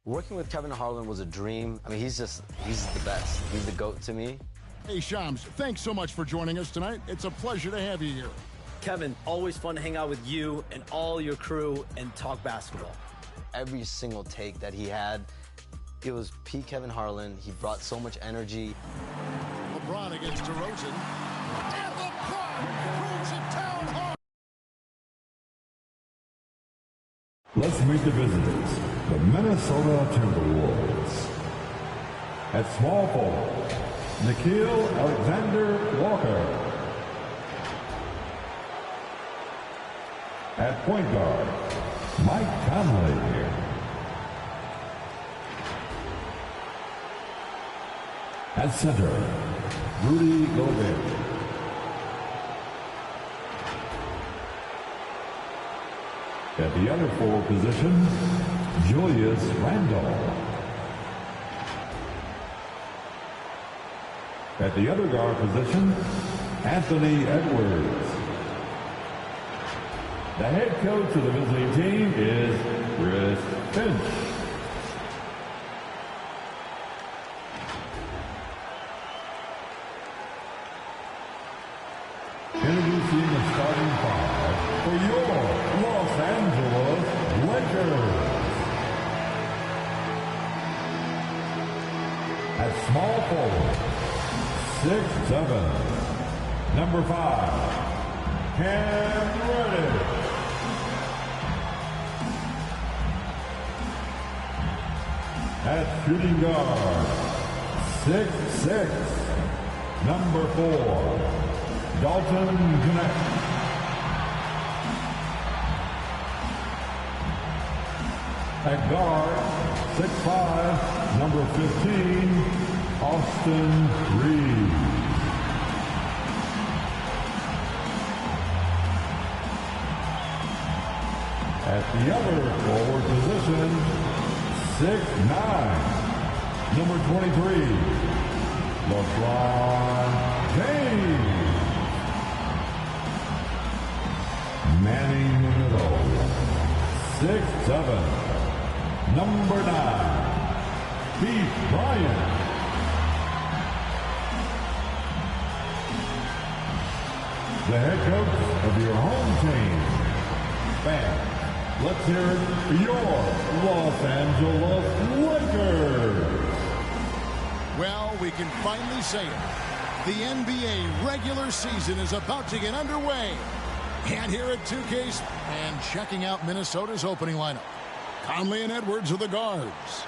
Working with Kevin Harlan was a dream. I mean, he's the best. He's the GOAT to me. Hey, Shams, thanks so much for joining us tonight. It's a pleasure to have you here. Kevin, always fun to hang out with you and all your crew and talk basketball. Every single take that he had, it was Kevin Harlan. He brought so much energy. LeBron against DeRozan. And LeBron throws it down hard. Let's meet the visitors, the Minnesota Timberwolves. At small forward, Nickeil Alexander-Walker. At point guard, Mike Conley. At center, Rudy Gobert. At the other forward position, Julius Randle. At the other guard position, Anthony Edwards. The head coach of the visiting team is Chris Finch. Introducing the starting five for your Los Angeles Lakers. At small forward, 6'7", number 5, Cam Reddish. At shooting guard, 6'6", number 4, Dalton Knecht. At guard, 6'5", number 15, Austin Reeves. At the other forward position, 6'9", number 23, LeBron James. Manning in the middle, 6'7", number 9, Pete Bryant. The head coach of your home team. Fans, let's hear it for your Los Angeles Lakers. Well, we can finally say it. The NBA regular season is about to get underway. And here at 2K's, and checking out Minnesota's opening lineup. Conley and Edwards are the guards.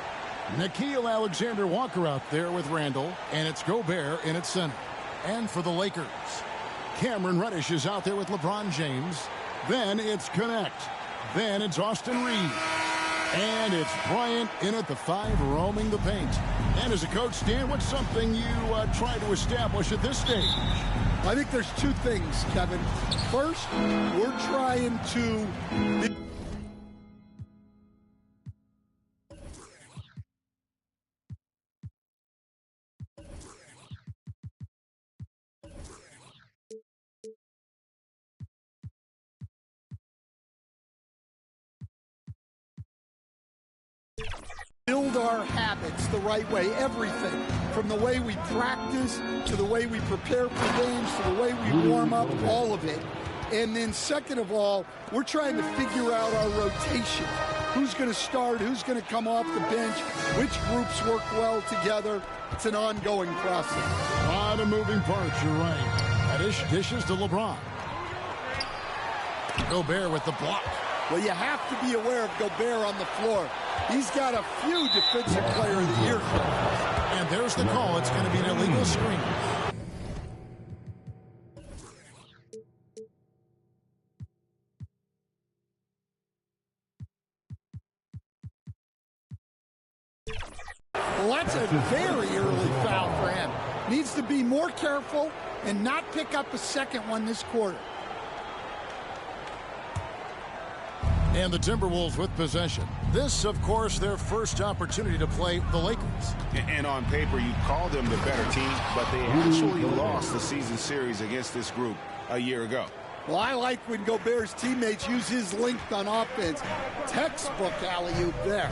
Nickeil Alexander-Walker out there with Randle, and it's Gobert in its center. And for the Lakers, Cameron Reddish is out there with LeBron James. Then it's Knecht. Then it's Austin Reeves. And it's Bryant in at the 5, roaming the paint. And as a coach, Dan, what's something you try to establish at this stage? I think there's two things, Kevin. First, we're trying to build our habits the right way, everything. From the way we practice, to the way we prepare for games, to the way we warm up, all of it. And then second of all, we're trying to figure out our rotation. Who's going to start, who's going to come off the bench, which groups work well together. It's an ongoing process. A lot of moving parts, you're right. Dishes to LeBron. Gobert with the block. Well, you have to be aware of Gobert on the floor. He's got a few Defensive Player of the Year trophies. And there's the call. It's going to be an illegal screen. Well, that's a very early foul for him. Needs to be more careful and not pick up a second one this quarter. And the Timberwolves with possession. This, of course, their first opportunity to play the Lakers. And on paper, you call them the better team, but they actually lost the season series against this group a year ago. Well, I like when Gobert's teammates use his length on offense. Textbook alley-oop there.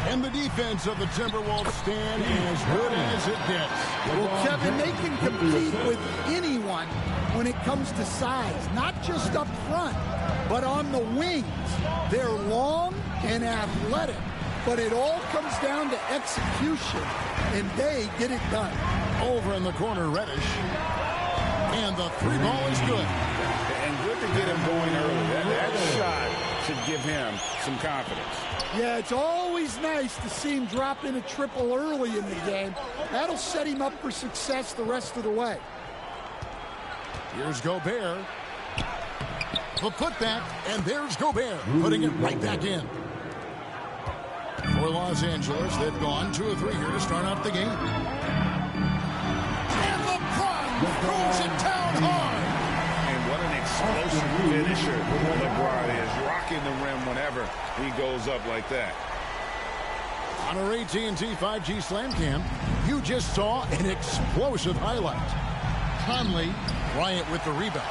And the defense of the Timberwolves stand as good as it gets. Well, Kevin, they can compete with anyone when it comes to size, not just up front, but on the wings. They're long and athletic, but it all comes down to execution, and they get it done. Over in the corner, Reddish. And the three ball is good. And good to get him going early. That shot should give him some confidence. Yeah, it's always nice to see him drop in a triple early in the game. That'll set him up for success the rest of the way. Here's Gobert. The putback, and there's Gobert, putting it right back in. For Los Angeles, they've gone 2 of 3 here to start out the game. And LeBron throws it down hard. And what an explosive finisher LeBron is, rocking the rim whenever he goes up like that. On our AT&T 5G Slam Cam, you just saw an explosive highlight. Conley, Bryant with the rebound.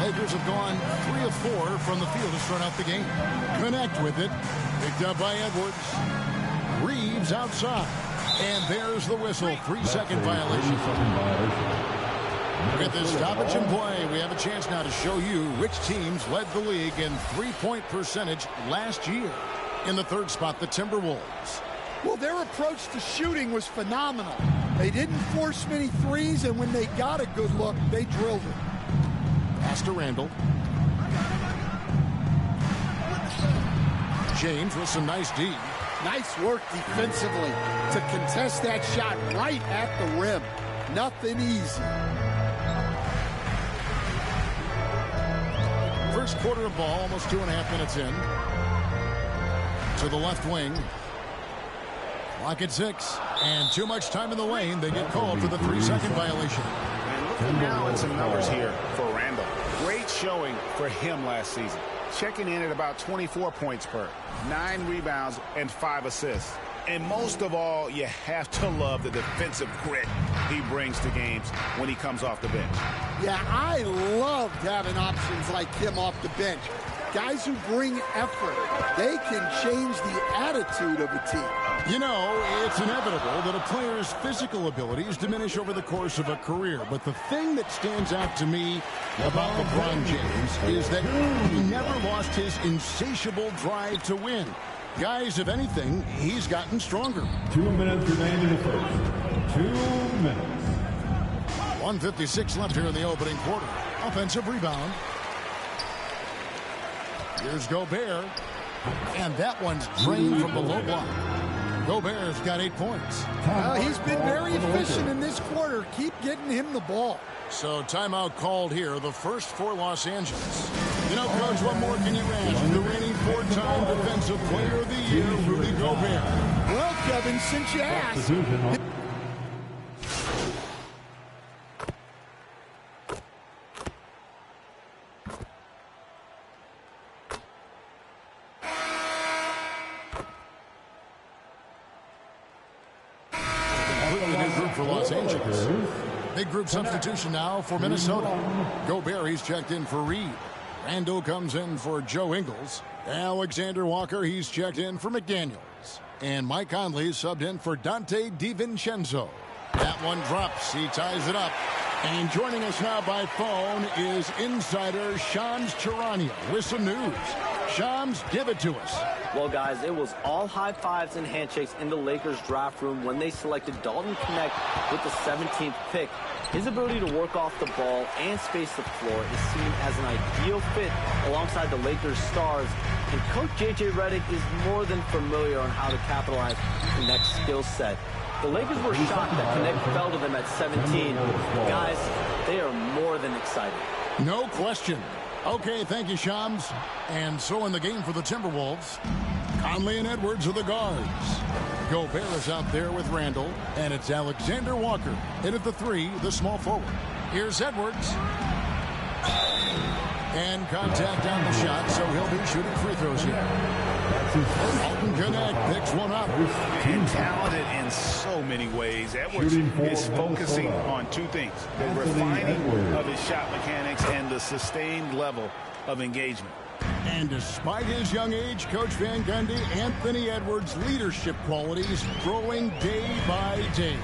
Lakers have gone 3 of 4 from the field to start out the game. Connect with it. Picked up by Edwards. Reeves outside. And there's the whistle. 3-second violation. With this stoppage in play, we have a chance now to show you which teams led the league in three-point percentage last year. In the third spot, the Timberwolves. Well, their approach to shooting was phenomenal. They didn't force many threes, and when they got a good look, they drilled it. Pass to Randall. James with some nice D. Nice work defensively to contest that shot right at the rim. Nothing easy. First quarter of ball, almost 2.5 minutes in. To the left wing. Clock at 6. And too much time in the lane. They get called for the 3-second violation. And looking now at some numbers here for Randall. Great showing for him last season. Checking in at about 24 points per, 9 rebounds, and 5 assists. And most of all, you have to love the defensive grit he brings to games when he comes off the bench. Yeah, I loved having options like him off the bench. Guys who bring effort. They can change the attitude of a team. You know, it's inevitable that a player's physical abilities diminish over the course of a career. But the thing that stands out to me about LeBron James is that he never lost his insatiable drive to win. Guys, if anything, he's gotten stronger. 2 minutes remain in the first. 2 minutes. 1:56 left here in the opening quarter. Offensive rebound. Here's Gobert. And that one's drained from the low block. Gobert's got 8 points. He's been very efficient in this quarter. Keep getting him the ball. So timeout called here, the first for Los Angeles. You know, Coach, what more can you ask? The reigning 4-time Defensive Player of the Year, Rudy Gobert. Well, Kevin, since you asked. For Los Angeles. Big group substitution now for Minnesota. Gobert, he's checked in for Reed. Randall comes in for Joe Ingles. Alexander Walker, he's checked in for McDaniels. And Mike Conley subbed in for Dante DiVincenzo. That one drops. He ties it up. And joining us now by phone is insider Shams Charania with some news. Shams, give it to us. Well, guys, it was all high fives and handshakes in the Lakers draft room when they selected Dalton Knecht with the 17th pick. His ability to work off the ball and space the floor is seen as an ideal fit alongside the Lakers stars. And Coach J.J. Redick is more than familiar on how to capitalize Knecht's skill set. The Lakers were shocked that Knecht fell to them at 17. Guys, they are more than excited. No question. Okay, thank you, Shams. And so in the game for the Timberwolves, Conley and Edwards are the guards. Gobert is out there with Randall, and it's Alexander Walker in at the 3, the small forward. Here's Edwards. And contact on the shot, so he'll be shooting free throws here. Dalton Knecht picks one up. And talented in so many ways. Edwards is focusing on 2 things. The refining of his shot mechanics and the sustained level of engagement. And despite his young age, Coach Van Gundy, Anthony Edwards' leadership qualities growing day by day.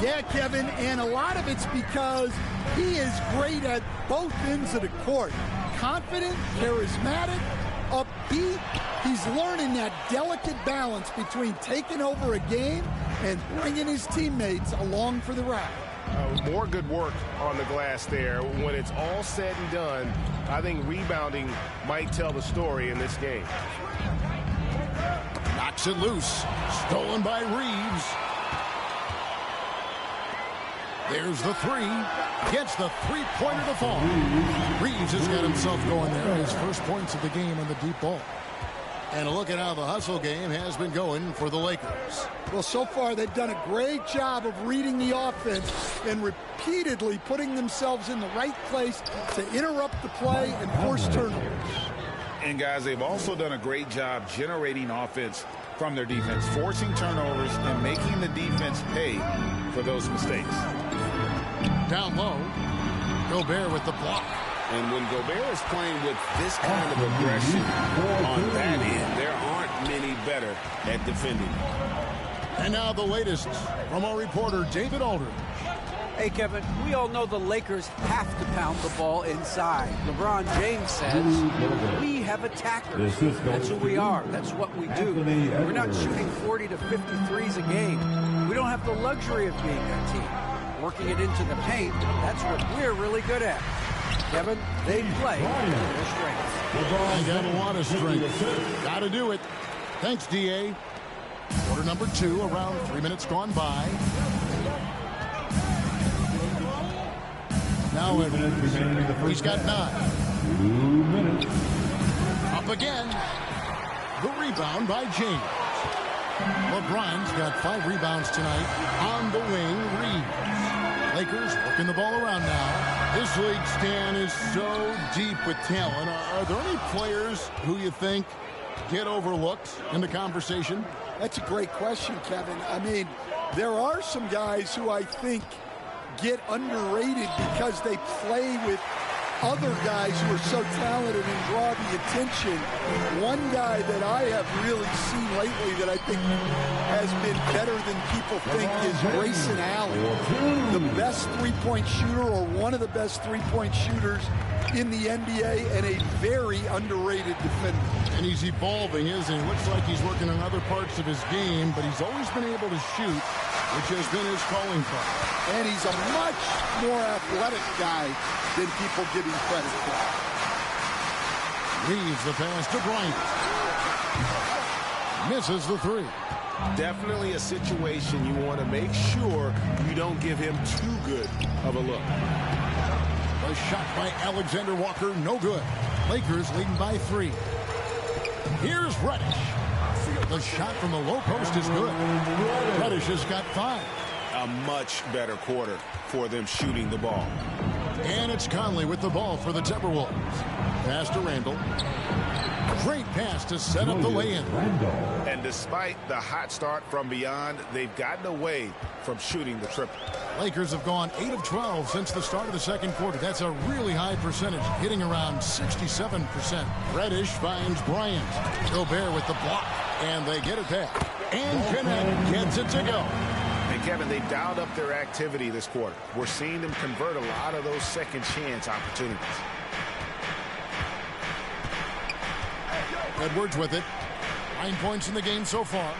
Yeah, Kevin, and a lot of it's because he is great at both ends of the court. Confident, charismatic, upbeat. He's learning that delicate balance between taking over a game and bringing his teammates along for the ride. More good work on the glass there. When it's all said and done, I think rebounding might tell the story in this game. Knocks it loose. Stolen by Reeves. There's the three. Gets the three-pointer to fall. Reeves has got himself going there. His first points of the game on the deep ball. And a look at how the hustle game has been going for the Lakers. Well, so far they've done a great job of reading the offense and repeatedly putting themselves in the right place to interrupt the play and force turnovers. And guys, they've also done a great job generating offense from their defense, forcing turnovers and making the defense pay for those mistakes. Down low, Gobert with the block. And when Gobert is playing with this kind of aggression on that end, there aren't many better at defending. And now the latest from our reporter, David Aldridge. Hey, Kevin, we all know the Lakers have to pound the ball inside. LeBron James says, we have attackers. That's who we are. That's what we do. We're not shooting 40 to 53s a game. We don't have the luxury of being that team. Working it into the paint, that's what we're really good at. Kevin, they play to their strengths. LeBron got a lot of strength. Got to do it. Thanks, D.A. Quarter number 2, around 3 minutes gone by. Now Edwards. He's got 9. 2 minutes. Up again. The rebound by James. LeBron's got 5 rebounds tonight. On the wing, Reeves. Lakers working the ball around now. This league, Stan, is so deep with talent. Are there any players who you think get overlooked in the conversation? That's a great question, Kevin. I mean, there are some guys who I think get underrated because they play with other guys who are so talented and draw the attention. One guy that I have really seen lately that I think has been better than people think is Grayson Allen. The best three-point shooter, or one of the best three-point shooters in the NBA, and a very underrated defender. And he's evolving, isn't he? Looks like he's working on other parts of his game, but he's always been able to shoot, which has been his calling card. And he's a much more athletic guy than people give him credit for. Leaves the pass to Bryant. Misses the 3. Definitely a situation you want to make sure you don't give him too good of a look. A shot by Alexander Walker, no good. Lakers leading by 3. Here's Reddish. The shot from the low post is good. Reddish has got 5. A much better quarter for them shooting the ball. And it's Conley with the ball for the Timberwolves. Pass to Randall. Great pass to set up the lay-in. And despite the hot start from beyond, they've gotten away from shooting the triple. Lakers have gone 8 of 12 since the start of the second quarter. That's a really high percentage, hitting around 67%. Reddish finds Bryant. Gobert with the block, and they get it back. And Connect gets it to go. And Kevin, they dialed up their activity this quarter. We're seeing them convert a lot of those second chance opportunities. Edwards with it. 9 points in the game so far.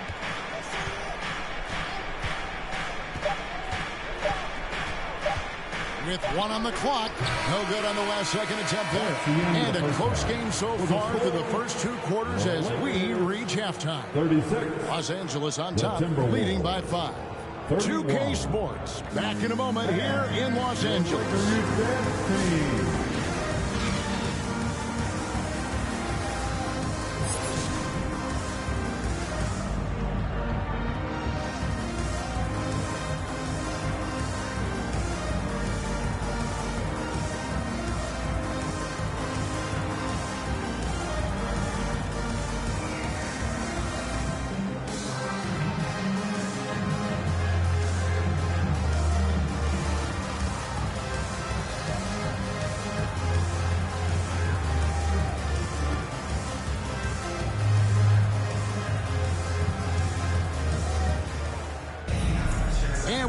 With 1 on the clock. No good on the last second attempt there. And a close game so far through the first 2 quarters as we reach halftime. 36. Los Angeles on top, leading by 5. 2K Sports, back in a moment here in Los Angeles.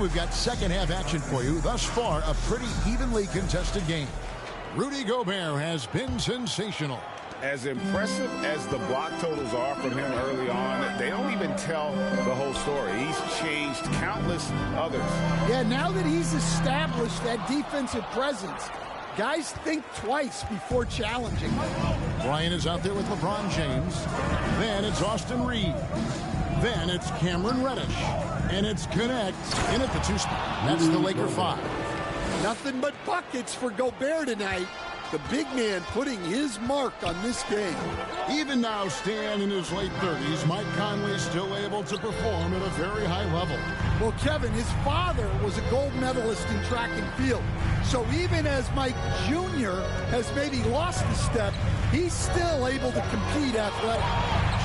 we've got second half action for you. Thus far, a pretty evenly contested game. Rudy Gobert has been sensational. As impressive as the block totals are from him early on, they don't even tell the whole story. He's changed countless others. Yeah, now that he's established that defensive presence, guys think twice before challenging. Bryant is out there with LeBron James. Then it's Austin Reed. Then it's Cameron Reddish. And it's Connect in at the 2 spot. That's the Laker 5. Nothing but buckets for Gobert tonight. The big man putting his mark on this game. Even now, Stan in his late 30s, Mike Conley still able to perform at a very high level. Well, Kevin, his father was a gold medalist in track and field. So even as Mike Jr. has maybe lost a step, he's still able to compete athletic.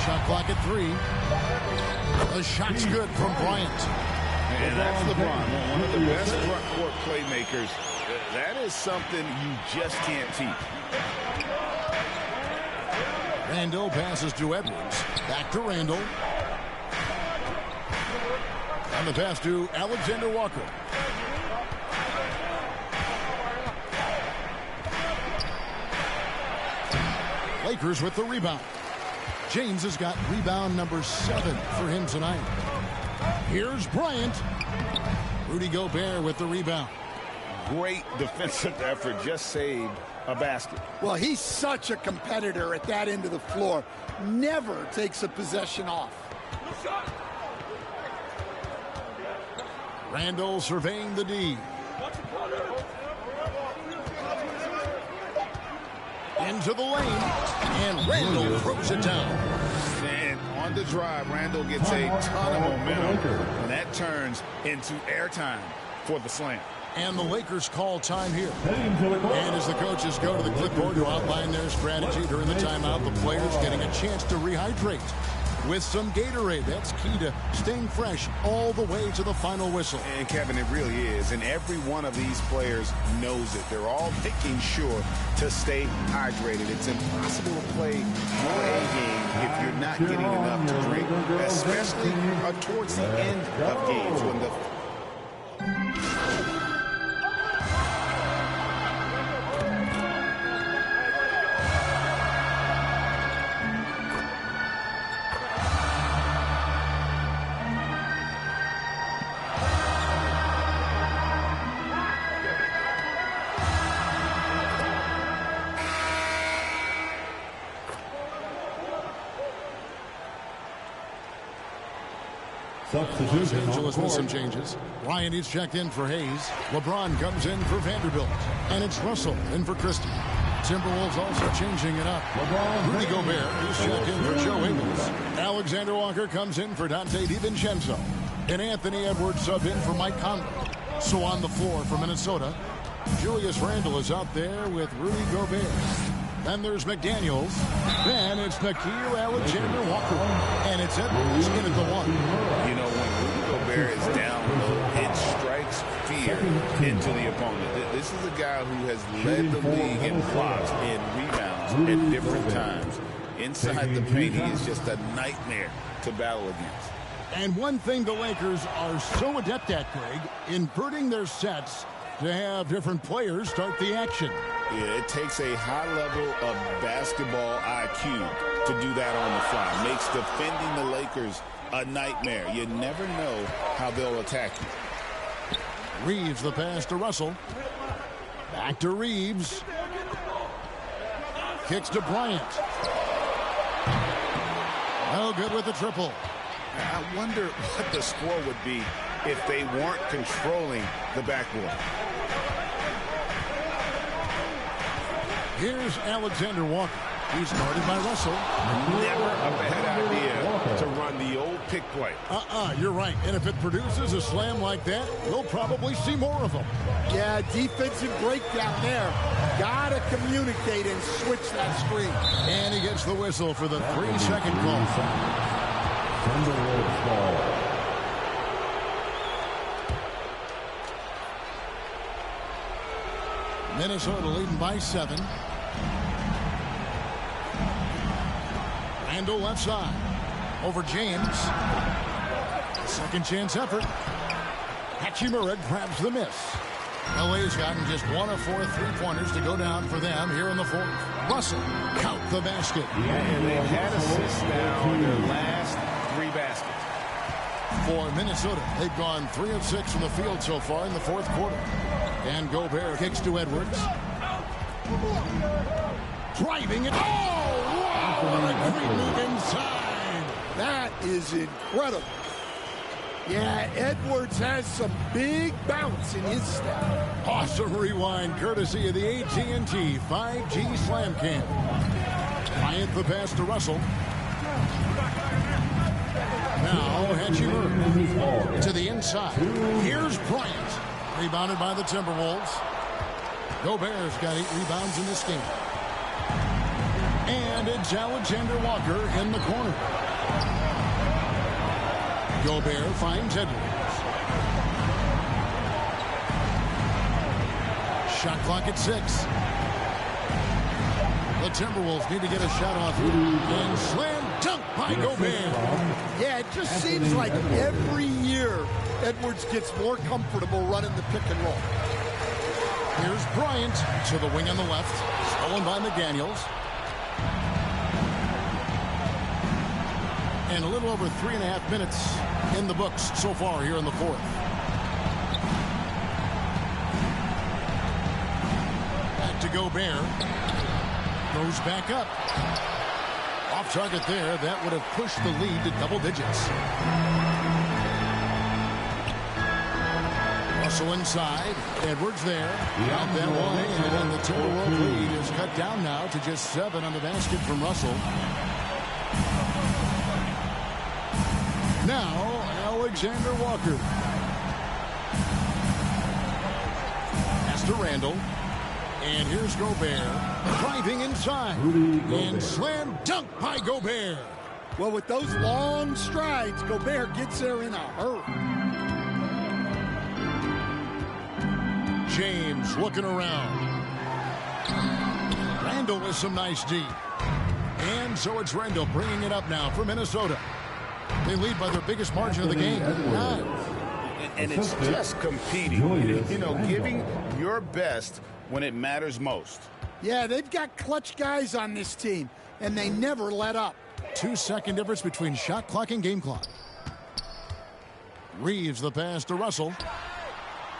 Shot clock at 3. The shot's good from Bryant. And that's LeBron, one of the best front court playmakers. That is something you just can't teach. Randall passes to Edwards. Back to Randall. And the pass to Alexander Walker. Lakers with the rebound. James has got rebound number 7 for him tonight. Here's Bryant. Rudy Gobert with the rebound. Great defensive effort, just saved a basket. Well, he's such a competitor at that end of the floor. Never takes a possession off. Randall surveying the D. Into the lane. And Randall throws it down. And on the drive, Randall gets a ton of momentum. And that turns into airtime for the slam. And the Lakers call time here. And as the coaches go to the clipboard to outline their strategy during the timeout, the players getting a chance to rehydrate with some Gatorade. That's key to staying fresh all the way to the final whistle. And Kevin, it really is. And every one of these players knows it. They're all making sure to stay hydrated. It's impossible to play your A game if you're not getting enough to drink, especially towards the end of games when the Los Angeles with some changes. Ryan is checked in for Hayes. LeBron comes in for Vanderbilt. And it's Russell in for Christie. Timberwolves also changing it up. Rudy Gobert is checked in for Joe Ingles. Alexander Walker comes in for Dante DiVincenzo. And Anthony Edwards sub in for Mike Conley. So on the floor for Minnesota, Julius Randle is out there with Rudy Gobert. Then there's McDaniels. Then it's Nickeil Alexander-Walker. And it's Edwards in at the 1. You know, when Rudy Gobert is down low, it strikes fear into the opponent. This is a guy who has led the league in blocks and rebounds at different times. Inside the paint, he is just a nightmare to battle against. And one thing the Lakers are so adept at, Greg, inverting their sets to have different players start the action. Yeah, it takes a high level of basketball IQ to do that on the fly. Makes defending the Lakers a nightmare. You never know how they'll attack you. Reeves the pass to Russell. Back to Reeves. Kicks to Bryant. Oh, good with the triple. I wonder what the score would be if they weren't controlling the backboard. Here's Alexander Walker. He's guarded by Russell. Never a bad idea to run the old pick play. You're right. And if it produces a slam like that, we'll probably see more of them. Yeah, defensive breakdown there. Gotta communicate and switch that screen. And he gets the whistle for the 3-second call. Minnesota leading by 7. Randall left side. Over James. Second chance effort. Hachimura grabs the miss. LA's gotten just 1 of 4 3-pointers to go down for them here in the fourth. Russell, count the basket. And they've had assists now in their last 3 baskets. For Minnesota, they've gone 3 of 6 from the field so far in the fourth quarter. And Gobert kicks to Edwards. Driving it. Oh, wow! What a great move inside. That is incredible. Yeah, Edwards has some big bounce in his step. Awesome rewind courtesy of the AT&T 5G Slam Cam. Bryant the pass to Russell. Now Hachimura to the inside. Here's Bryant. Rebounded by the Timberwolves. Gobert's got 8 rebounds in this game. And it's Alexander Walker in the corner. Gobert finds Edwards. Shot clock at 6. The Timberwolves need to get a shot off here. And slam dunk by Gobert. Yeah, it just seems like every year Edwards gets more comfortable running the pick and roll. Here's Bryant to the wing on the left. Stolen by McDaniels. And a little over 3.5 minutes in the books so far here in the fourth. Back to Gobert. Goes back up. Off target there. That would have pushed the lead to double digits. Russell inside. Edwards there. Out that one. And the Timberwolves lead is cut down now to just 7 on the basket from Russell. Now, Alexander Walker. Pass to Randall. And here's Gobert. Driving inside. And slam dunk by Gobert. Well, with those long strides, Gobert gets there in a hurry. James looking around. Randall with some nice D. And so it's Randall bringing it up now for Minnesota. They lead by their biggest margin of the game. 9. And it's just competing, you know, giving your best when it matters most. Yeah, they've got clutch guys on this team, and they never let up. 2-second difference between shot clock and game clock. Reeves the pass to Russell.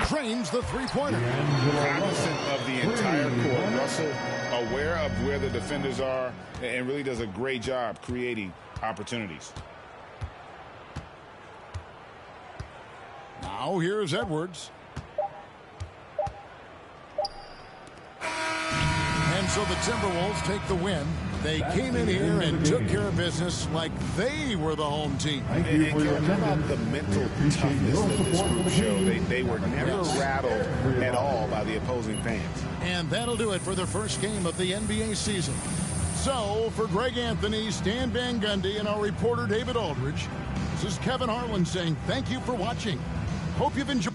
Trains the three-pointer. Cognizant of the entire court. Russell aware of where the defenders are and really does a great job creating opportunities. Now here's Edwards. And so the Timberwolves take the win. They came in here and took care of business like they were the home team. And how about the mental toughness that this group showed? They were never rattled at all by the opposing fans. And that'll do it for the first game of the NBA season. So, for Greg Anthony, Stan Van Gundy, and our reporter David Aldridge, this is Kevin Harlan saying thank you for watching. Hope you've enjoyed.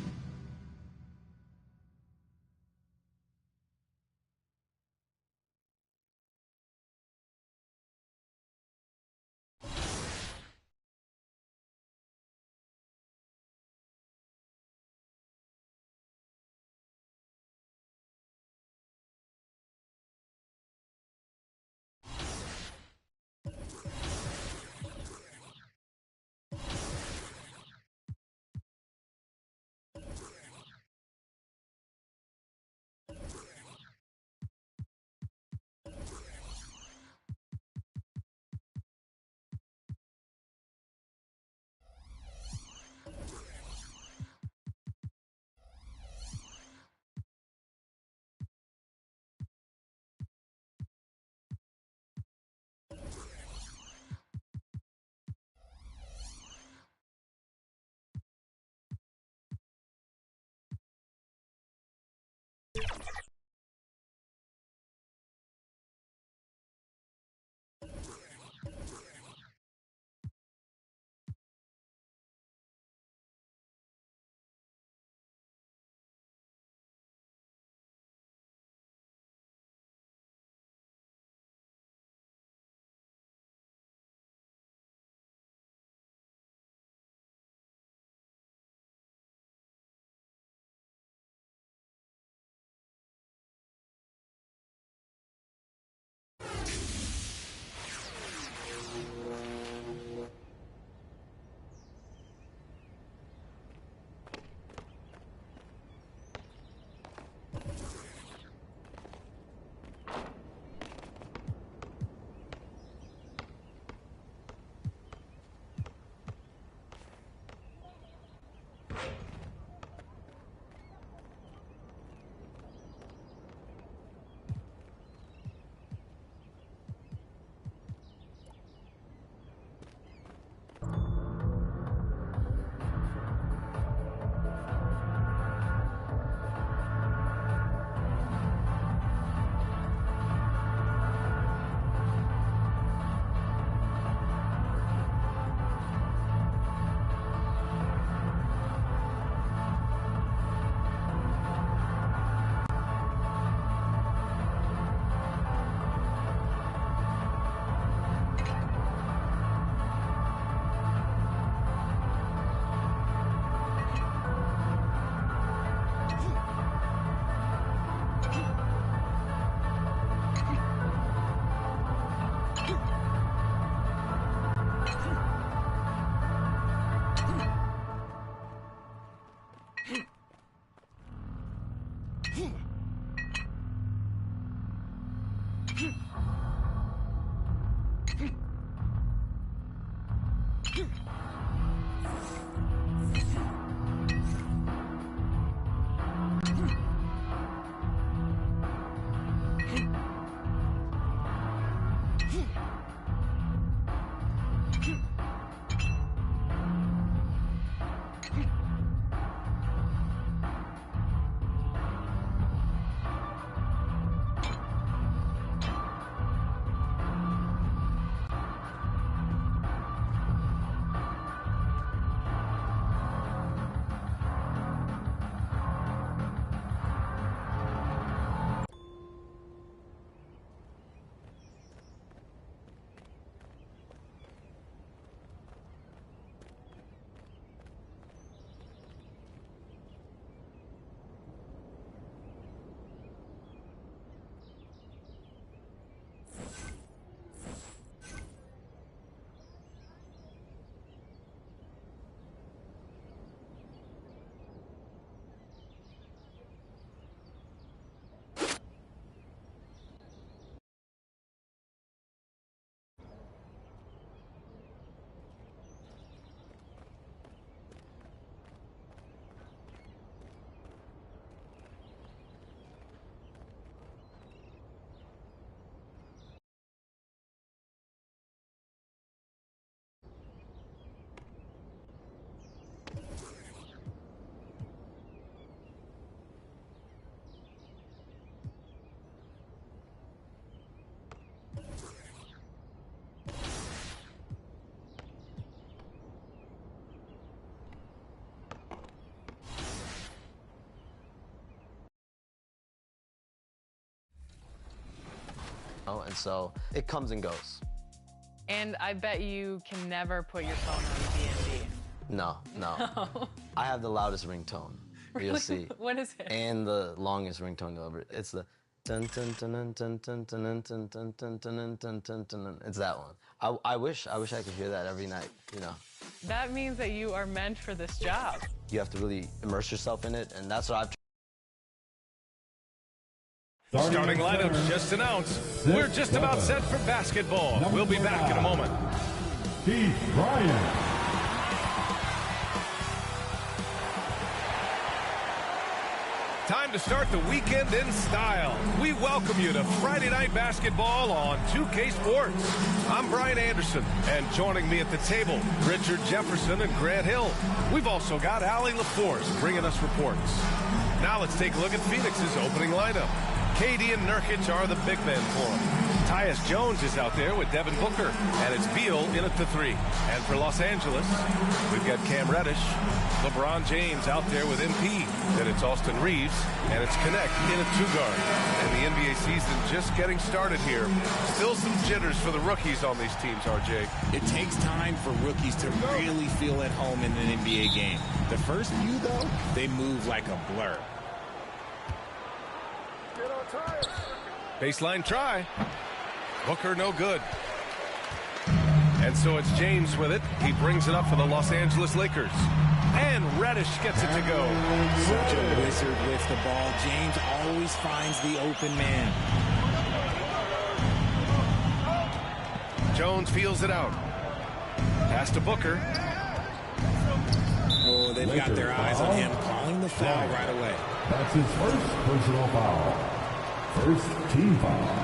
And so it comes and goes. And I bet you can never put your phone on D&D. No. I have the loudest ringtone. Really? You'll see. What is it? And the longest ringtone ever. It's the dun dun dun dun dun dun dun dun dun dun dun dun dun dun. It's that one. I wish I could hear that every night, you know. That means that you are meant for this job. You have to really immerse yourself in it, and that's what I've Starting lineups just announced. We're just about set for basketball. We'll be back in a moment. Bryant. Time to start the weekend in style. We welcome you to Friday Night Basketball on 2K Sports. I'm Brian Anderson, and joining me at the table, Richard Jefferson and Grant Hill. We've also got Allie LaForce bringing us reports. Now let's take a look at Phoenix's opening lineup. KD and Nurkic are the big men for him. Tyus Jones is out there with Devin Booker, and it's Beal in at the 3. And for Los Angeles, we've got Cam Reddish, LeBron James out there with MP. Then it's Austin Reeves, and it's Connect in at 2 guard. And the NBA season just getting started here. Still some jitters for the rookies on these teams, RJ. It takes time for rookies to really feel at home in an NBA game. The first few, though, they move like a blur. Baseline try. Booker no good. And so it's James with it. He brings it up for the Los Angeles Lakers. And Reddish gets it to go. Such a wizard with the ball. James always finds the open man. Jones feels it out. Pass to Booker. Oh, they've got their eyes on him, calling the foul right away. That's his first personal foul. First team foul.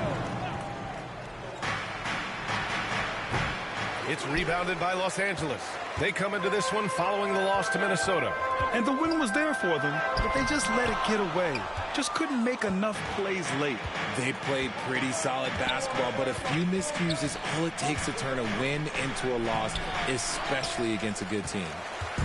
It's rebounded by Los Angeles. They come into this one following the loss to Minnesota. And the win was there for them, but they just let it get away. Just couldn't make enough plays late. They played pretty solid basketball, but a few miscues is all it takes to turn a win into a loss, especially against a good team.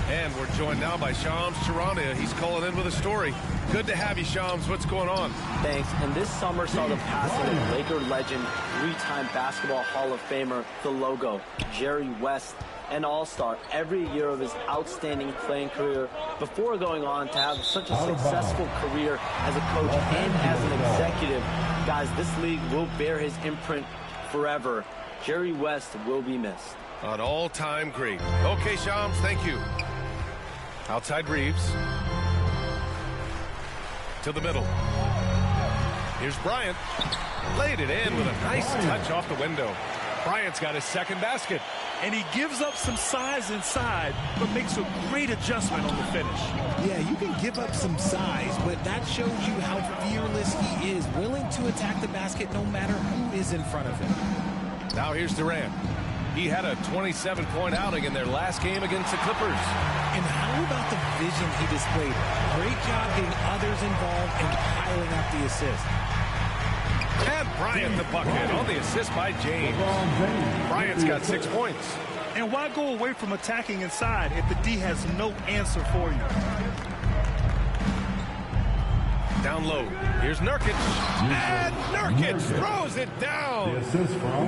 And we're joined now by Shams Charania. He's calling in with a story. Good to have you, Shams. What's going on? Thanks. And this summer saw the passing of Laker legend, 3-time Basketball Hall of Famer, the logo, Jerry West, an all-star every year of his outstanding playing career before going on to have such a successful career as a coach and as an executive. Guys, this league will bear his imprint forever. Jerry West will be missed. An all-time great. Okay, Shams, thank you. Outside Reeves. To the middle. Here's Bryant. Laid it in with a nice touch off the window. Bryant's got his second basket. And he gives up some size inside, but makes a great adjustment on the finish. Yeah, you can give up some size, but that shows you how fearless he is, willing to attack the basket no matter who is in front of him. Now here's Durant. He had a 27-point outing in their last game against the Clippers. And how about the vision he displayed? Great job getting others involved and piling up the assist. And Bryant the bucket on the assist by James. Bryant's got 6 points. And why go away from attacking inside if the D has no answer for you? Down low. Here's Nurkic. And Nurkic throws it down.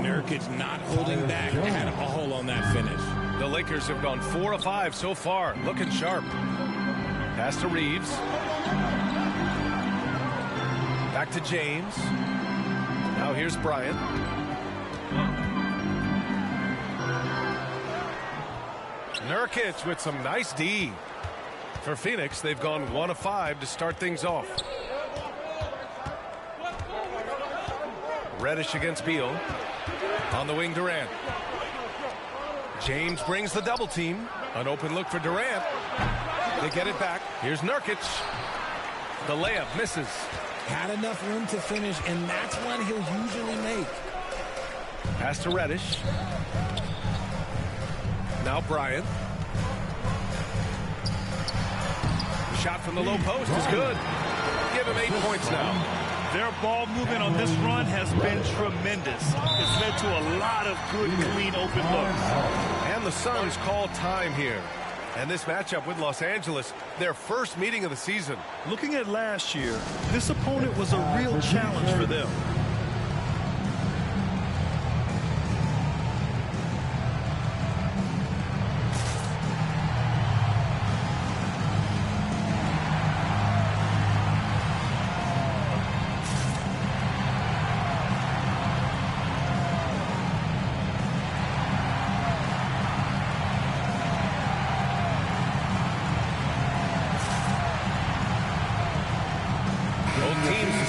Nurkic not holding back. Had a hole on that finish. The Lakers have gone 4 of 5 so far. Looking sharp. Pass to Reeves. Back to James. Now here's Bryant. Nurkic with some nice D. For Phoenix, they've gone 1 of 5 to start things off. Reddish against Beal. On the wing, Durant. James brings the double team. An open look for Durant. They get it back. Here's Nurkic. The layup misses. Had enough room to finish, and that's one he'll usually make. Pass to Reddish. Now Bryant. Shot from the low post is good. Give him 8 points now. Their ball movement on this run has been tremendous. It's led to a lot of good, clean, open looks. And the Suns call time here. And this matchup with Los Angeles, their first meeting of the season. Looking at last year, this opponent was a real challenge for them.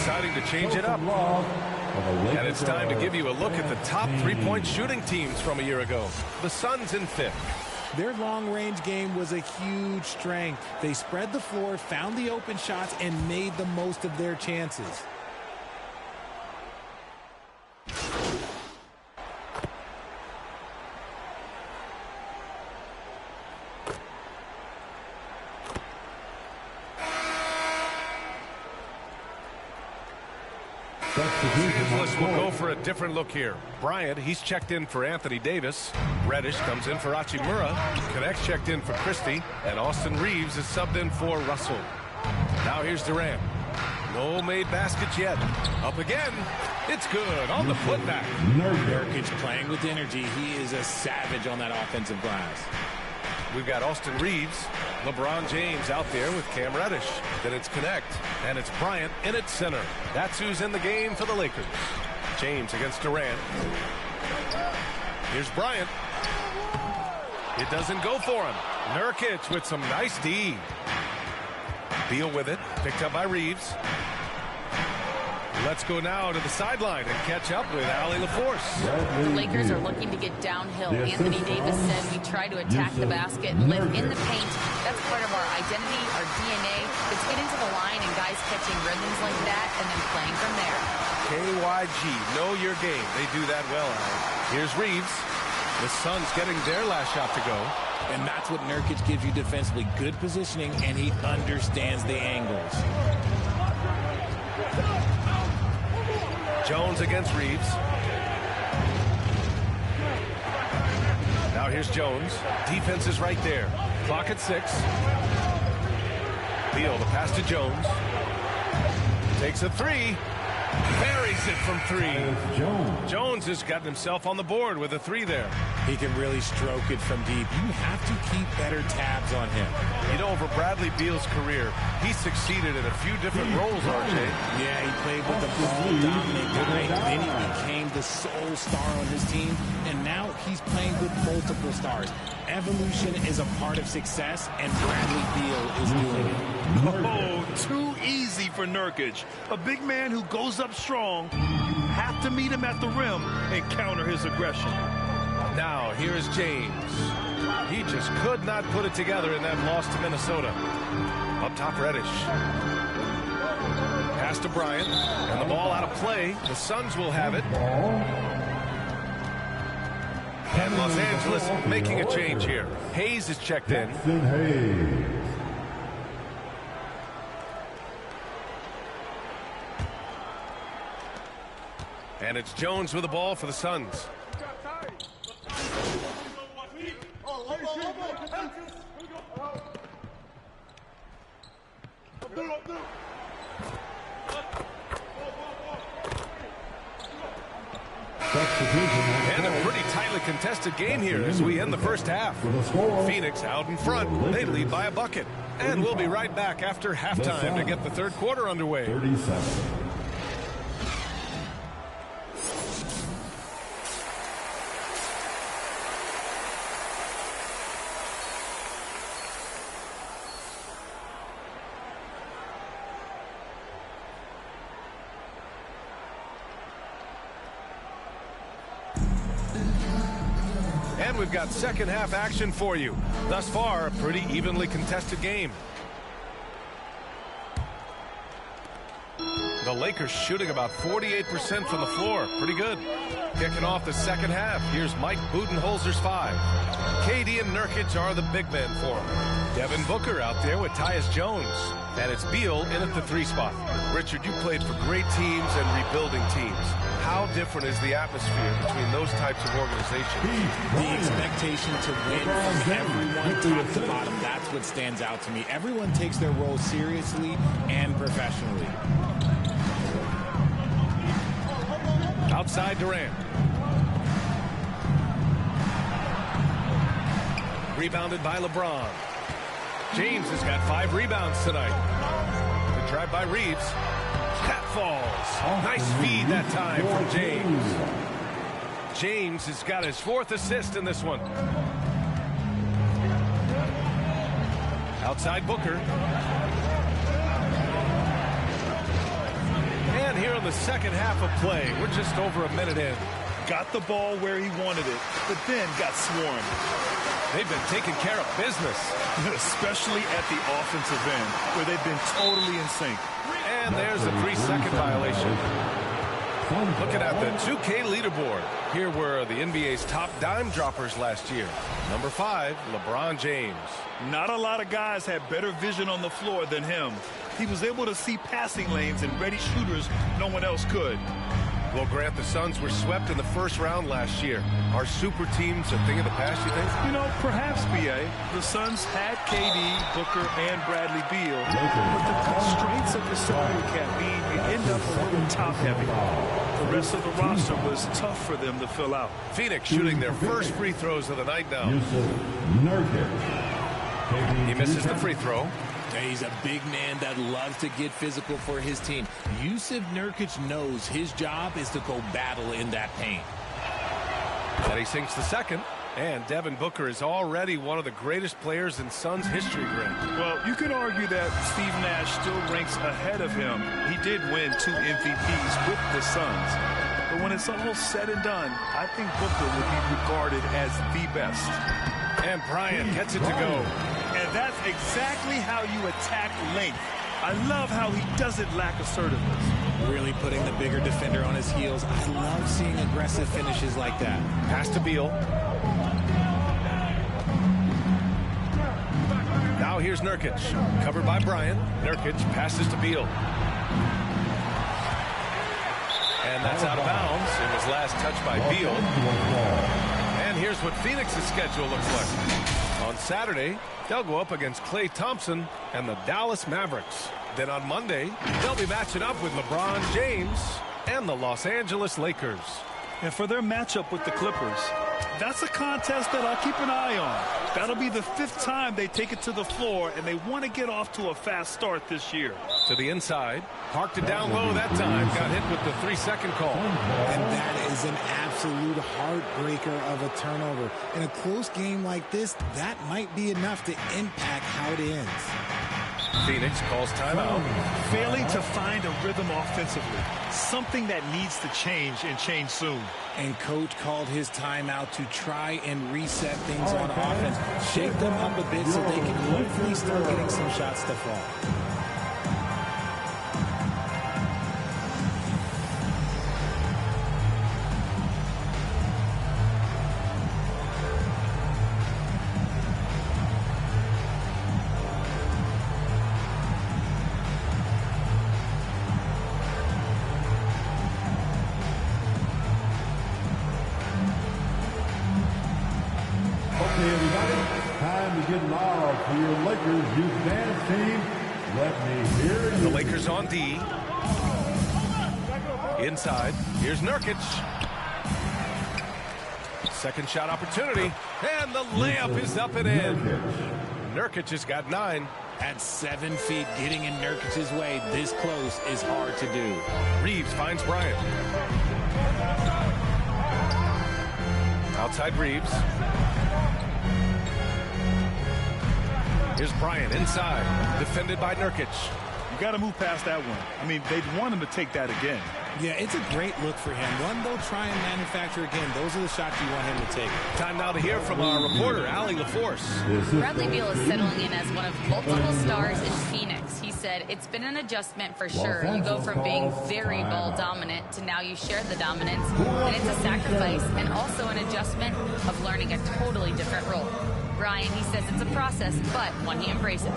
Deciding to change it up. And it's time to give you a look at the top three-point shooting teams from a year ago. The Suns in 5th. Their long-range game was a huge strength. They spread the floor, found the open shots, and made the most of their chances. We'll go for a different look here. Bryant, he's checked in for Anthony Davis. Reddish comes in for Hachimura. Connect checked in for Christie. And Austin Reeves is subbed in for Russell. Now here's Durant. No made baskets yet. Up again. It's good on the putback. Nurkic playing with energy. He is a savage on that offensive glass. We've got Austin Reeves, LeBron James out there with Cam Reddish. Then it's Connect, and it's Bryant in at center. That's who's in the game for the Lakers. James against Durant. Here's Bryant. It doesn't go for him. Nurkic with some nice D. Beal with it, picked up by Reeves. Let's go now to the sideline and catch up with Allie LaForce. The Lakers are looking to get downhill. Anthony Davis said we try to attack the basket and live in the paint. That's part of our identity, our DNA. Let's get into the line and guys catching rhythms like that and then playing from there. KYG, know your game. They do that well, Allie. Here's Reeves. The Suns getting their last shot to go. And that's what Nurkic gives you defensively. Good positioning, and he understands the angles. Jones against Reeves. Now here's Jones. Defense is right there. Clock at 6. Beal, the pass to Jones. Takes a 3. Buries it from 3. Jones has gotten himself on the board with a 3 there. He can really stroke it from deep. You have to keep better tabs on him. You know, over Bradley Beal's career, he succeeded in a few different roles, RJ. Yeah, he played with the ball-dominant guy. Then he became the sole star on his team, and now he's playing with multiple stars. Evolution is a part of success, and Bradley Beal is doing it. Oh, too easy for Nurkic. A big man who goes up strong have to meet him at the rim and counter his aggression. Now, here's James. He just could not put it together in that loss to Minnesota. Up top, Reddish. Pass to Bryant, and the ball out of play. The Suns will have it. And Los Angeles making a change here. Hayes is checked in. And it's Jones with the ball for the Suns. And a pretty tightly contested game here as we end the first half. Phoenix out in front. They lead by a bucket. And we'll be right back after halftime to get the third quarter underway. 37. And we've got second half action for you. Thus far, a pretty evenly contested game. The Lakers shooting about 48% from the floor. Pretty good. Kicking off the second half, here's Mike Budenholzer's 5. KD and Nurkic are the big men for him. Devin Booker out there with Tyus Jones. And it's Beal in at the 3 spot. Richard, you played for great teams and rebuilding teams. How different is the atmosphere between those types of organizations? The expectation to win from everyone top to bottom, that's what stands out to me. Everyone takes their role seriously and professionally. Outside Durant. Rebounded by LeBron. James has got 5 rebounds tonight. The drive by Reeves. That falls. Nice feed that time from James. James has got his 4th assist in this one. Outside Booker. And here in the second half of play, we're just over a minute in. Got the ball where he wanted it, but then got swarmed. They've been taking care of business. Especially at the offensive end, where they've been totally in sync. And there's a 3-second violation. Looking at the 2K leaderboard. Here were the NBA's top dime droppers last year. Number 5, LeBron James. Not a lot of guys had better vision on the floor than him. He was able to see passing lanes and ready shooters no one else could. Well, Grant, the Suns were swept in the first round last year. Are super teams a thing of the past, you think? You know, perhaps, B.A. The Suns had KD, Booker, and Bradley Beal. But the constraints of the salary cap mean you end up a little top-heavy. The rest of the roster was tough for them to fill out. Phoenix shooting their first free throws of the night now. He misses the free throw. He's a big man that loves to get physical for his team. Yusuf Nurkic knows his job is to go battle in that paint. And he sinks the second. And Devin Booker is already one of the greatest players in Suns history, Grant. Well, you could argue that Steve Nash still ranks ahead of him. He did win 2 MVPs with the Suns. But when it's all said and done, I think Booker would be regarded as the best. And Bryant gets it to go. And that's exactly how you attack length. I love how he doesn't lack assertiveness. Really putting the bigger defender on his heels. I love seeing aggressive finishes like that. Pass to Beal. Now here's Nurkic. Covered by Bryant. Nurkic passes to Beal. And that's out of bounds. It was last touched by Beal. And here's what Phoenix's schedule looks like. On Saturday, they'll go up against Klay Thompson and the Dallas Mavericks. Then on Monday, they'll be matching up with LeBron James and the Los Angeles Lakers. And for their matchup with the Clippers, that's a contest that I'll keep an eye on. That'll be the 5th time they take it to the floor, and they want to get off to a fast start this year. To the inside, parked it down low that time, got hit with the 3-second call. And that is an absolute heartbreaker of a turnover. In a close game like this, that might be enough to impact how it ends. Phoenix calls timeout. Failing to find a rhythm offensively. Something that needs to change and change soon. And coach called his timeout to try and reset things on offense. Shake them up a bit so they can hopefully start getting some shots to fall. Okay, everybody, time to get involved for your Lakers youth dance team. Let me hear you. The Lakers on D. Inside. Here's Nurkic. Second shot opportunity. And the layup is up and in. Nurkic has got 9. At 7 feet, getting in Nurkic's way this close is hard to do. Reeves finds Bryant. Outside Reeves. Here's Bryant inside, defended by Nurkic. You got to move past that one. I mean, they'd want him to take that again. Yeah, it's a great look for him. One they'll try and manufacture again. Those are the shots you want him to take. Time now to hear from our reporter, Allie LaForce. Bradley Beal is settling in as one of multiple stars in Phoenix. He said, it's been an adjustment for sure. You go from being very ball dominant to now you share the dominance. And it's a sacrifice and also an adjustment of learning a totally different role. Brian, he says it's a process, but one he embraces.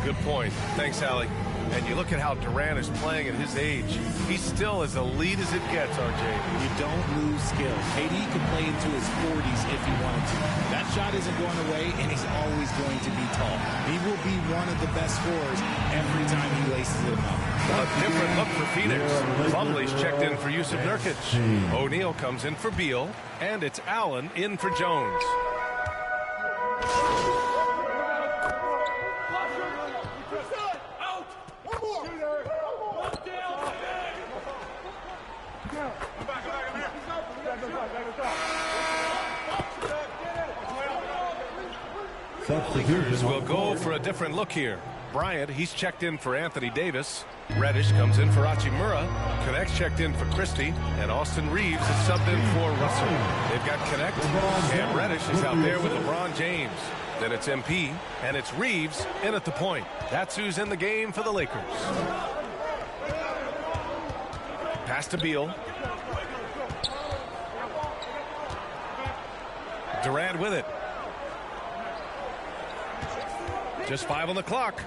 Good point. Thanks, Allie. And you look at how Durant is playing at his age. He's still as elite as it gets, RJ. You don't lose skill. KD could play into his 40s if he wanted to. That shot isn't going away, and he's always going to be tall. He will be one of the best scorers every time he laces it up. A different look for Phoenix. Plumlee's checked in for Yusuf Nurkic. O'Neal comes in for Beal, and it's Allen in for Jones. Lakers will go for a different look here. Bryant, he's checked in for Anthony Davis. Reddish comes in for Hachimura. Connect's checked in for Christie. And Austin Reeves is subbed in for Russell. They've got Connect, and Reddish is out there with LeBron James. Then it's MP, and it's Reeves in at the point. That's who's in the game for the Lakers. Pass to Beal. Durant with it. Just 5 on the clock.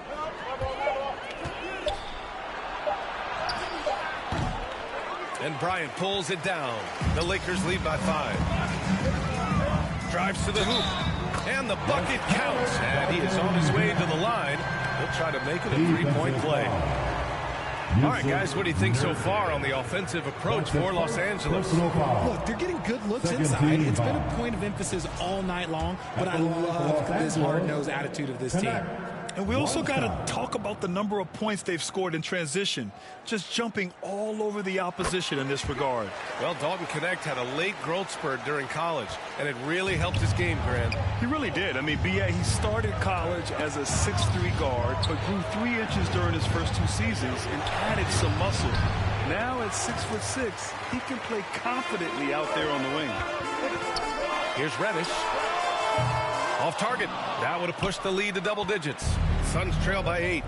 And Bryant pulls it down. The Lakers lead by 5. Drives to the hoop. And the bucket counts. And he is on his way to the line. He'll try to make it a 3-point play. All right, guys, what do you think so far on the offensive approach for Los Angeles? Look, they're getting good looks inside. It's been a point of emphasis all night long, but I love this hard-nosed attitude of this team. And we also got to talk about the number of points they've scored in transition, just jumping all over the opposition in this regard. Well, Dalton Connect had a late growth spurt during college, and it really helped his game, Grant. He really did. I mean, he started college as a 6'3" guard, but grew 3 inches during his first 2 seasons and added some muscle. Now at 6'6", he can play confidently out there on the wing. Here's Reddish. Off target. That would have pushed the lead to double digits. Suns trail by 8.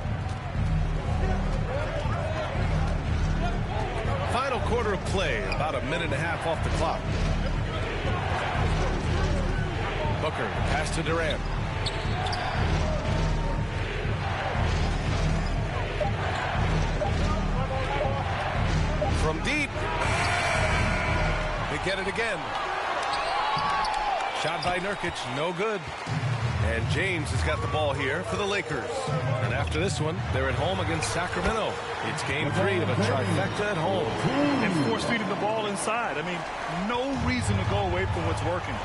Final quarter of play, about a minute and a half off the clock. Booker, pass to Durant. From deep. They get it again. Shot by Nurkic, no good. And James has got the ball here for the Lakers. And after this one, they're at home against Sacramento. It's game 3 of a trifecta at home. And force-feeding the ball inside. I mean, no reason to go away from what's working.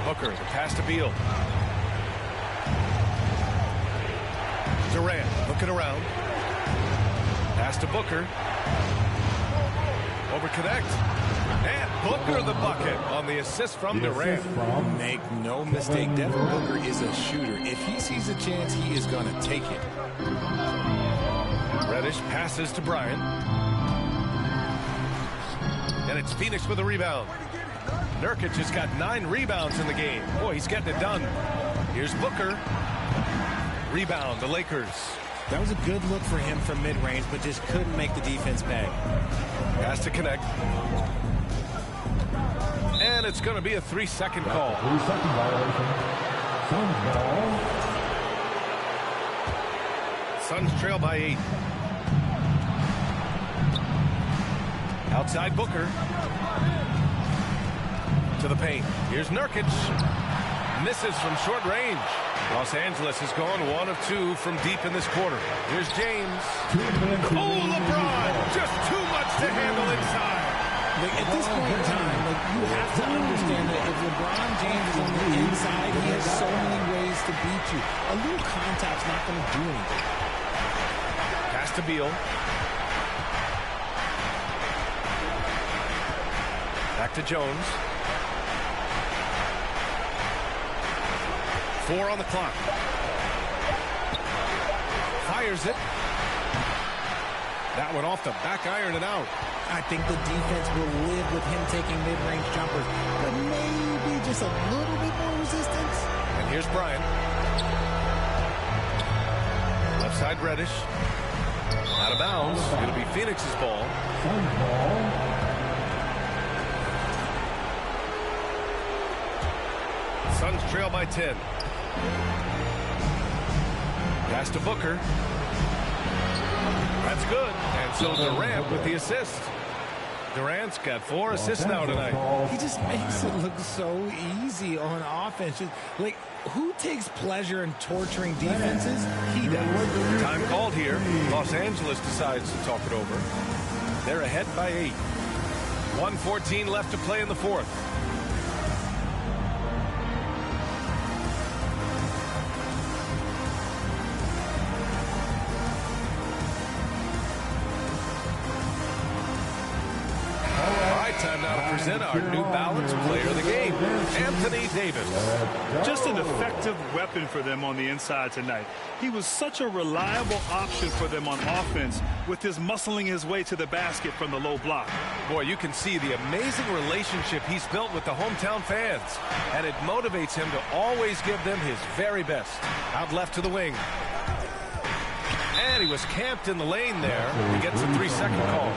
Booker, the pass to Beal. Durant, looking around. Pass to Booker. Over Connect. And Booker the bucket on the assist from Durant. Make no mistake, Devin Booker is a shooter. If he sees a chance, he is going to take it. Reddish passes to Bryant. And it's Phoenix with a rebound. Nurkic has got 9 rebounds in the game. Boy, he's getting it done. Here's Booker. Rebound, the Lakers. That was a good look for him from mid-range, but just couldn't make the defense pay. Has to connect. And it's going to be a 3-second call. 3-second violation. Suns ball. Suns trail by 8. Outside Booker. To the paint. Here's Nurkic. Misses from short range. Los Angeles has gone 1 of 2 from deep in this quarter. Here's James. Oh, LeBron! Just too much to handle inside. At this point in time, you have to understand that if LeBron James is on the inside, he has so many ways to beat you. A little contact's not going to do anything. Pass to Beal. Back to Jones. 4 on the clock. Fires it. That one off the back iron and out. I think the defense will live with him taking mid-range jumpers, but maybe just a little bit more resistance. And here's Bryant. Left side Reddish. Out of bounds. It'll be Phoenix's ball. Suns trail by 10. Pass to Booker. That's good. And so Durant with the assist. Durant's got 4 assists now tonight. He just makes it look so easy on offense. Like, who takes pleasure in torturing defenses? He does. Time called here. Los Angeles decides to talk it over. They're ahead by 8. 1:14 left to play in the fourth. Time now to present our New Balance player of the game, Anthony Davis. Just an effective weapon for them on the inside tonight. He was such a reliable option for them on offense with his muscling his way to the basket from the low block. Boy, you can see the amazing relationship he's built with the hometown fans, and it motivates him to always give them his very best. Out left to the wing. And he was camped in the lane there. He gets a 3-second call.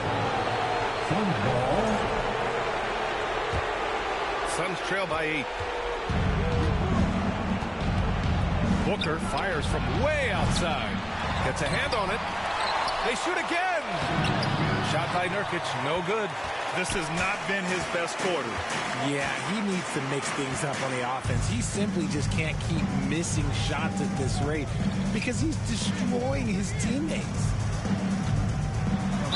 Suns trail by 8. Booker fires from way outside. Gets a hand on it. They shoot again. Shot by Nurkic, no good. This has not been his best quarter. Yeah, he needs to mix things up on the offense. He simply just can't keep missing shots at this rate because he's destroying his teammates.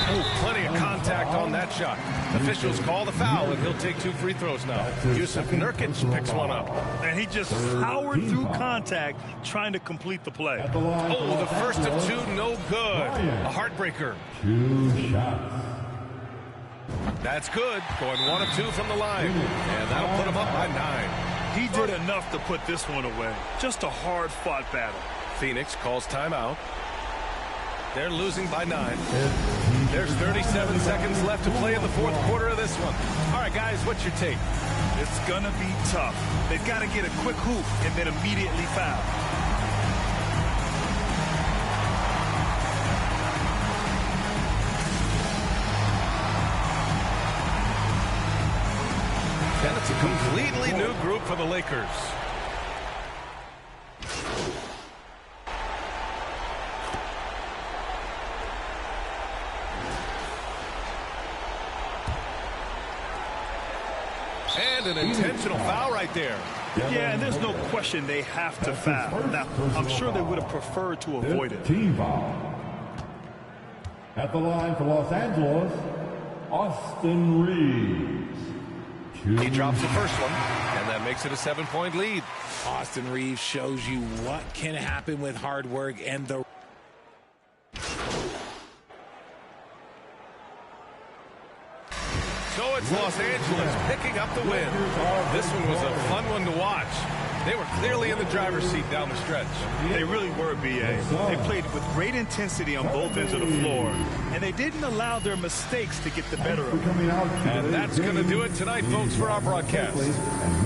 Oh, plenty of contact on that shot. Officials call the foul, and he'll take 2 free throws now. Yusuf Nurkic picks one up. And he just powered through contact trying to complete the play. Oh, the first of 2, no good. A heartbreaker. 2 shots. That's good. Going 1 of 2 from the line. And that'll put him up by 9. He did enough to put this one away. Just a hard-fought battle. Phoenix calls timeout. They're losing by 9. There's 37 seconds left to play in the fourth quarter of this one. All right, guys, what's your take? It's going to be tough. They've got to get a quick hoop and then immediately foul. And it's a completely new group for the Lakers. And an intentional foul right there. Yeah, and there's no question they have to foul. Now, I'm sure they would have preferred to avoid it. Team foul. At the line for Los Angeles, Austin Reeves. He drops the first one, and that makes it a 7-point lead. Austin Reeves shows you what can happen with hard work and the... So it's That's Los Angeles picking up the win. This one was a fun one to watch. They were clearly in the driver's seat down the stretch. They really were, B.A. They played with great intensity on both ends of the floor, and they didn't allow their mistakes to get the better of them. And that's going to do it tonight, folks, for our broadcast.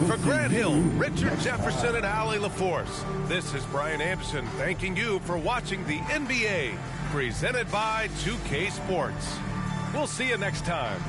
For Grant Hill, Richard Jefferson, and Allie LaForce, this is Brian Anderson thanking you for watching the NBA presented by 2K Sports. We'll see you next time.